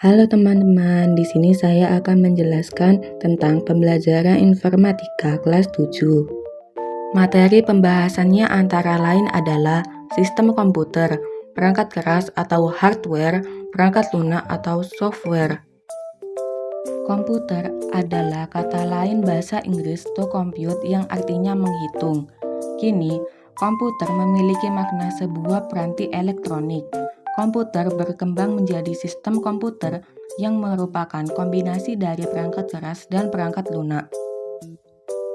Halo teman-teman, di sini saya akan menjelaskan tentang pembelajaran informatika kelas 7. Materi pembahasannya antara lain adalah sistem komputer, perangkat keras atau hardware, perangkat lunak atau software. Komputer adalah kata lain bahasa Inggris to compute yang artinya menghitung. Kini, komputer memiliki makna sebuah peranti elektronik. Komputer berkembang menjadi sistem komputer yang merupakan kombinasi dari perangkat keras dan perangkat lunak.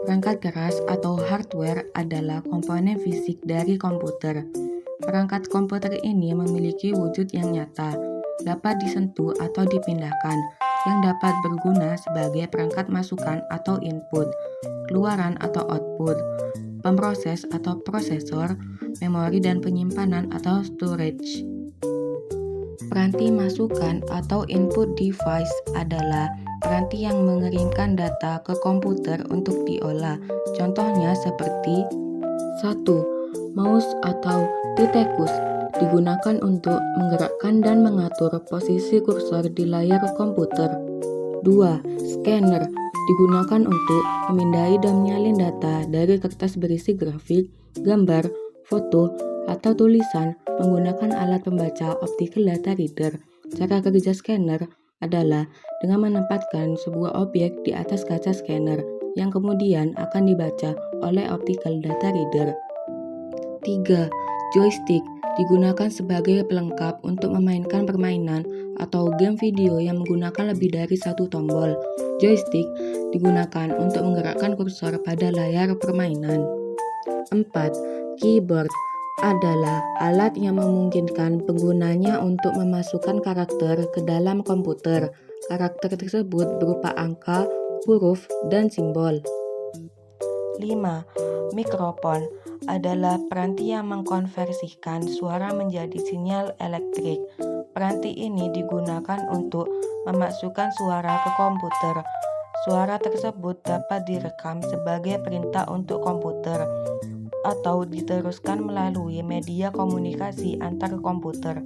Perangkat keras atau hardware adalah komponen fisik dari komputer. Perangkat komputer ini memiliki wujud yang nyata, dapat disentuh atau dipindahkan, yang dapat berguna sebagai perangkat masukan atau input, keluaran atau output, pemroses atau prosesor, memori dan penyimpanan atau storage. Peranti masukan atau input device adalah peranti yang mengirimkan data ke komputer untuk diolah. Contohnya seperti 1. Mouse atau Titekus digunakan untuk menggerakkan dan mengatur posisi kursor di layar komputer. 2. Scanner digunakan untuk memindai dan menyalin data dari kertas berisi grafik, gambar, foto, atau tulisan menggunakan alat pembaca optical data reader. Cara kerja scanner adalah dengan menempatkan sebuah objek di atas kaca scanner yang kemudian akan dibaca oleh optical data reader. 3. Joystick digunakan sebagai pelengkap untuk memainkan permainan atau game video yang menggunakan lebih dari satu tombol. Joystick digunakan untuk menggerakkan kursor pada layar permainan. 4. Keyboard adalah alat yang memungkinkan penggunanya untuk memasukkan karakter ke dalam komputer. Karakter tersebut berupa angka, huruf, dan simbol. 5. Mikrofon adalah peranti yang mengkonversikan suara menjadi sinyal elektrik. Peranti ini digunakan untuk memasukkan suara ke komputer. Suara tersebut dapat direkam sebagai perintah untuk komputer atau diteruskan melalui media komunikasi antar komputer.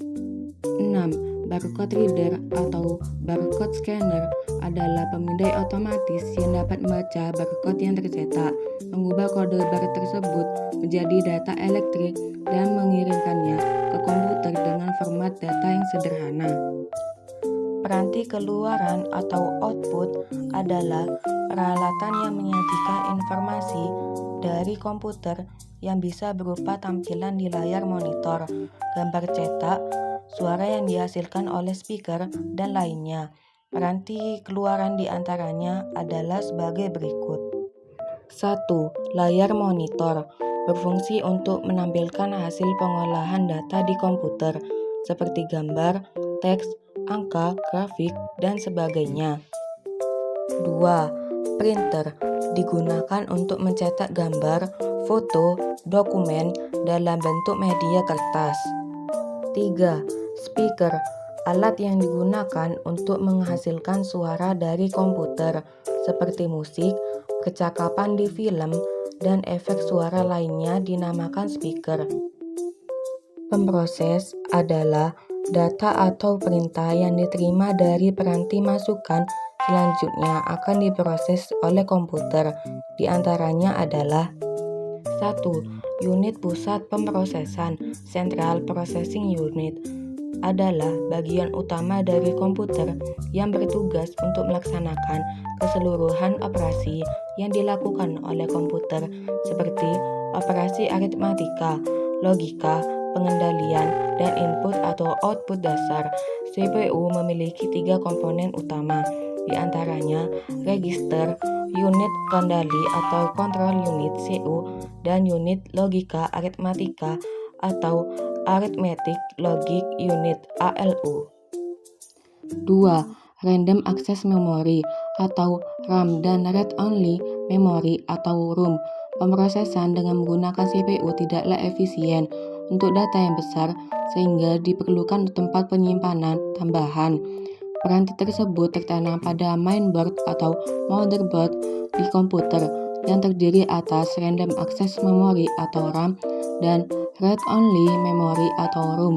6. Barcode reader atau barcode scanner adalah pemindai otomatis yang dapat membaca barcode yang tercetak, mengubah kode bar tersebut menjadi data elektrik dan mengirimkannya ke komputer dengan format data yang sederhana. Peranti keluaran atau output adalah peralatan yang menyajikan informasi dari komputer yang bisa berupa tampilan di layar monitor, gambar cetak, suara yang dihasilkan oleh speaker, dan lainnya. Peranti keluaran di antaranya adalah sebagai berikut. 1. Layar monitor berfungsi untuk menampilkan hasil pengolahan data di komputer seperti gambar, teks, angka, grafik, dan sebagainya. 2. Printer digunakan untuk mencetak gambar, foto, dokumen dalam bentuk media kertas. 3. Speaker, alat yang digunakan untuk menghasilkan suara dari komputer seperti musik, kecakapan di film, dan efek suara lainnya dinamakan speaker. Pemroses adalah data atau perintah yang diterima dari peranti masukan selanjutnya akan diproses oleh komputer. Di antaranya adalah 1. Unit pusat pemrosesan Central Processing Unit adalah bagian utama dari komputer yang bertugas untuk melaksanakan keseluruhan operasi yang dilakukan oleh komputer seperti operasi aritmatika, logika, pengendalian, dan input atau output dasar. CPU memiliki 3 komponen utama, di antaranya register, unit kendali atau control unit (CU), dan unit logika aritmatika atau arithmetic logic unit (ALU). 2. Random access memory atau RAM dan read only memory atau ROM. Pemrosesan dengan menggunakan CPU tidaklah efisien untuk data yang besar sehingga diperlukan tempat penyimpanan tambahan. Peranti tersebut tertanam pada mainboard atau motherboard di komputer yang terdiri atas random access memory atau RAM dan read only memory atau ROM.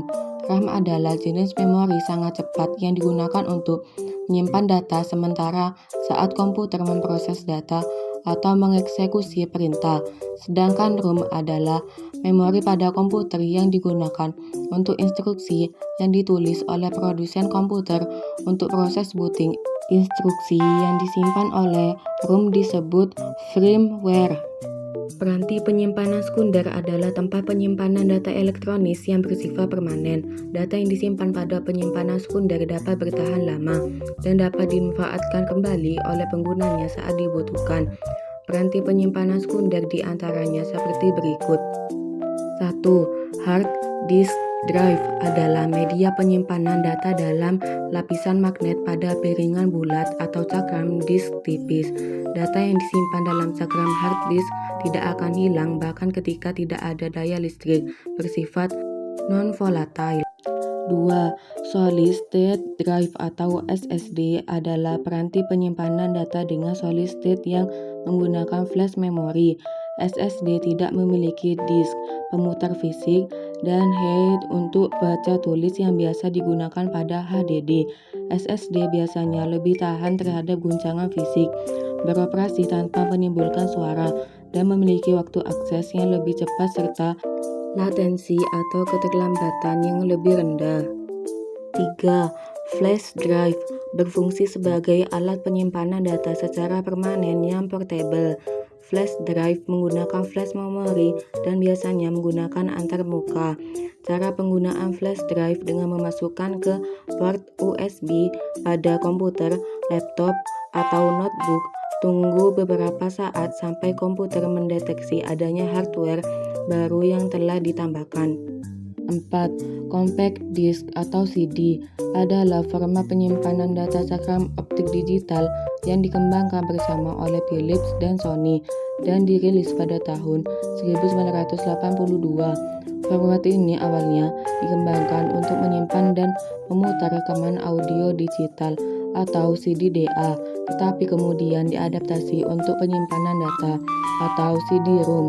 RAM adalah jenis memori sangat cepat yang digunakan untuk menyimpan data sementara saat komputer memproses data atau mengeksekusi perintah. Sedangkan ROM adalah memori pada komputer yang digunakan untuk instruksi yang ditulis oleh produsen komputer untuk proses booting. Instruksi yang disimpan oleh ROM disebut firmware. Peranti penyimpanan sekunder adalah tempat penyimpanan data elektronis yang bersifat permanen. Data yang disimpan pada penyimpanan sekunder dapat bertahan lama dan dapat dimanfaatkan kembali oleh penggunanya saat dibutuhkan. Peranti penyimpanan sekunder diantaranya seperti berikut. 1. Hard disk drive adalah media penyimpanan data dalam lapisan magnet pada piringan bulat atau cakram disk tipis. Data yang disimpan dalam cakram hard disk tidak akan hilang bahkan ketika tidak ada daya listrik, bersifat non-volatile. 2. Solid State Drive atau SSD adalah peranti penyimpanan data dengan solid state yang menggunakan flash memory. SSD tidak memiliki disk, pemutar fisik, dan head untuk baca tulis yang biasa digunakan pada HDD. SSD biasanya lebih tahan terhadap guncangan fisik, beroperasi tanpa menimbulkan suara, dan memiliki waktu akses yang lebih cepat serta latensi atau keterlambatan yang lebih rendah. 3. Flash drive berfungsi sebagai alat penyimpanan data secara permanen yang portable. Flash drive menggunakan flash memori dan biasanya menggunakan antarmuka. Cara penggunaan flash drive dengan memasukkan ke port USB pada komputer, laptop, atau notebook. Tunggu beberapa saat sampai komputer mendeteksi adanya hardware baru yang telah ditambahkan. 4. Compact disk atau CD adalah format penyimpanan data cakram optik digital yang dikembangkan bersama oleh Philips dan Sony dan dirilis pada tahun 1982. Format ini awalnya dikembangkan untuk menyimpan dan memutar rekaman audio digital atau CD-DA, tetapi kemudian diadaptasi untuk penyimpanan data atau CD-ROM.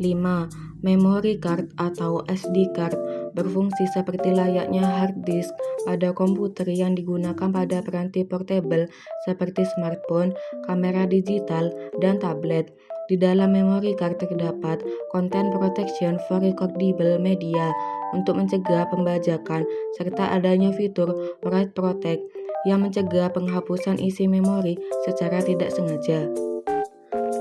5. Memory card atau SD card berfungsi seperti layaknya hard disk pada komputer yang digunakan pada peranti portable seperti smartphone, kamera digital, dan tablet. Di dalam memory card terdapat content protection for recordable media untuk mencegah pembajakan serta adanya fitur write protect yang mencegah penghapusan isi memori secara tidak sengaja.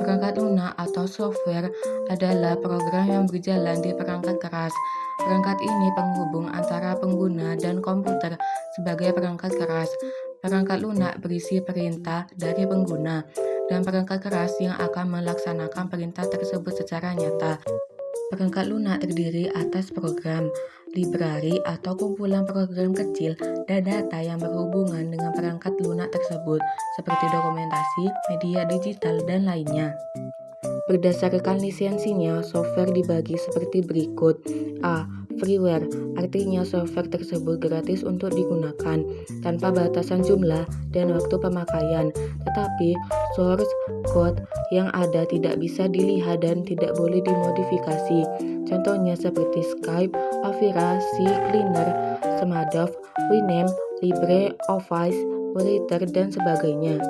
Perangkat lunak atau software adalah program yang berjalan di perangkat keras. Perangkat ini penghubung antara pengguna dan komputer sebagai perangkat keras. Perangkat lunak berisi perintah dari pengguna dan perangkat keras yang akan melaksanakan perintah tersebut secara nyata. Perangkat lunak terdiri atas program, librari atau kumpulan program kecil dan data yang berhubungan dengan perangkat lunak tersebut, seperti dokumentasi, media digital, dan lainnya. Berdasarkan lisensinya, software dibagi seperti berikut. A. Freeware, artinya software tersebut gratis untuk digunakan, tanpa batasan jumlah dan waktu pemakaian, tetapi source code yang ada tidak bisa dilihat dan tidak boleh dimodifikasi. Contohnya seperti Skype, Avira, CCleaner, Smartdoc, Winamp, LibreOffice, Writer, dan sebagainya.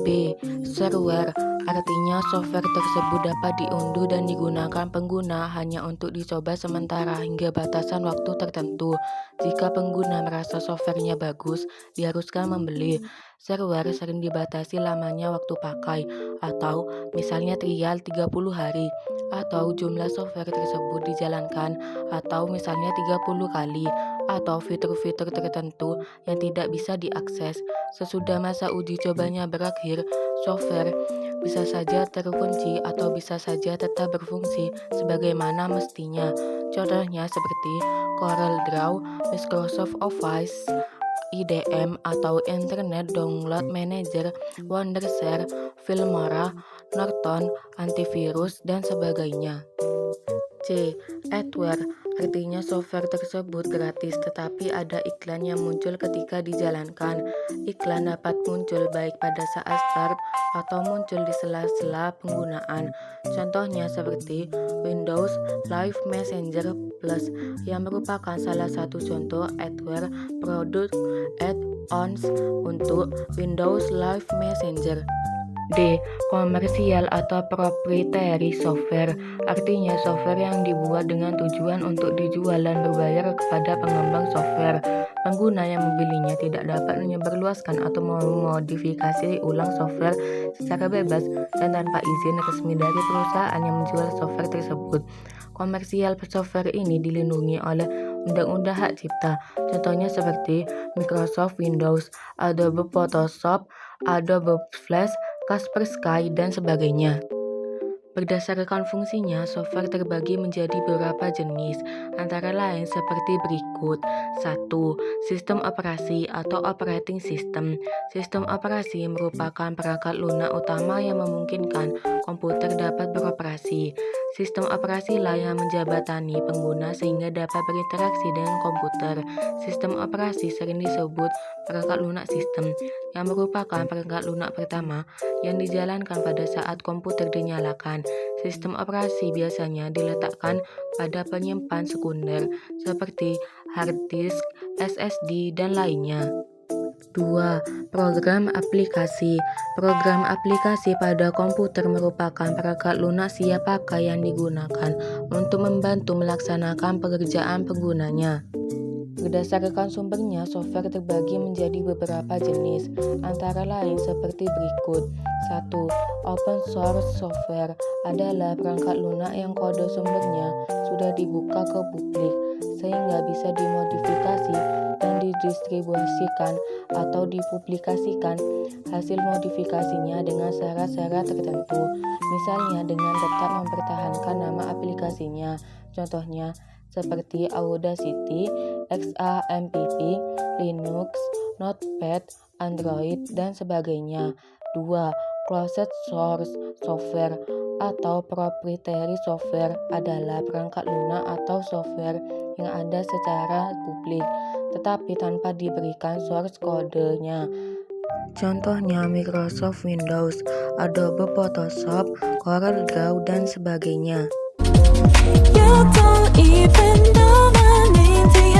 B. Shareware, artinya software tersebut dapat diunduh dan digunakan pengguna hanya untuk dicoba sementara hingga batasan waktu tertentu. Jika pengguna merasa softwarenya bagus, diharuskan membeli. Shareware sering dibatasi lamanya waktu pakai, atau misalnya trial 30 hari, atau jumlah software tersebut dijalankan, atau misalnya 30 kali, atau fitur-fitur tertentu yang tidak bisa diakses. Sesudah masa uji cobanya berakhir, software bisa saja terkunci atau bisa saja tetap berfungsi sebagaimana mestinya. Contohnya seperti CorelDRAW, Microsoft Office, IDM atau Internet Download Manager, Wondershare, Filmora, Norton, antivirus, dan sebagainya. C. Adware, Artinya software tersebut gratis, tetapi ada iklan yang muncul ketika dijalankan. Iklan dapat muncul baik pada saat start atau muncul di sela-sela penggunaan. Contohnya seperti Windows Live Messenger Plus yang merupakan salah satu contoh adware produk add-ons untuk Windows Live Messenger. D. Komersial atau proprietary software, artinya software yang dibuat dengan tujuan untuk dijual dan berbayar kepada pengembang software. Pengguna yang membelinya tidak dapat menyebarluaskan atau memodifikasi ulang software secara bebas dan tanpa izin resmi dari perusahaan yang menjual software tersebut. Komersial software ini dilindungi oleh Undang-Undang Hak Cipta. Contohnya seperti Microsoft Windows, Adobe Photoshop, Adobe Flash, Kaspersky, dan sebagainya. Berdasarkan fungsinya, software terbagi menjadi beberapa jenis, antara lain seperti berikut. 1. Sistem operasi atau operating system. Sistem operasi merupakan perangkat lunak utama yang memungkinkan komputer dapat beroperasi. Sistem operasi lah yang menjabatani pengguna sehingga dapat berinteraksi dengan komputer. Sistem operasi sering disebut perangkat lunak sistem, yang merupakan perangkat lunak pertama yang dijalankan pada saat komputer dinyalakan. Sistem operasi biasanya diletakkan pada penyimpan sekunder seperti hard disk, SSD, dan lainnya. 2. Program aplikasi. Program aplikasi pada komputer merupakan perangkat lunak siap pakai yang digunakan untuk membantu melaksanakan pekerjaan penggunanya. Berdasarkan sumbernya, software terbagi menjadi beberapa jenis, antara lain seperti berikut. 1. Open source software adalah perangkat lunak yang kode sumbernya sudah dibuka ke publik, sehingga bisa dimodifikasi dan didistribusikan atau dipublikasikan hasil modifikasinya dengan syarat-syarat tertentu, misalnya dengan tetap mempertahankan nama aplikasinya. Contohnya seperti Audacity, XAMPP, Linux, Notepad, Android, dan sebagainya. 2. Closed source software atau proprietary software adalah perangkat lunak atau software yang ada secara publik, tetapi tanpa diberikan source kodenya. Contohnya Microsoft Windows, Adobe Photoshop, CorelDRAW, dan sebagainya. You don't even know my name.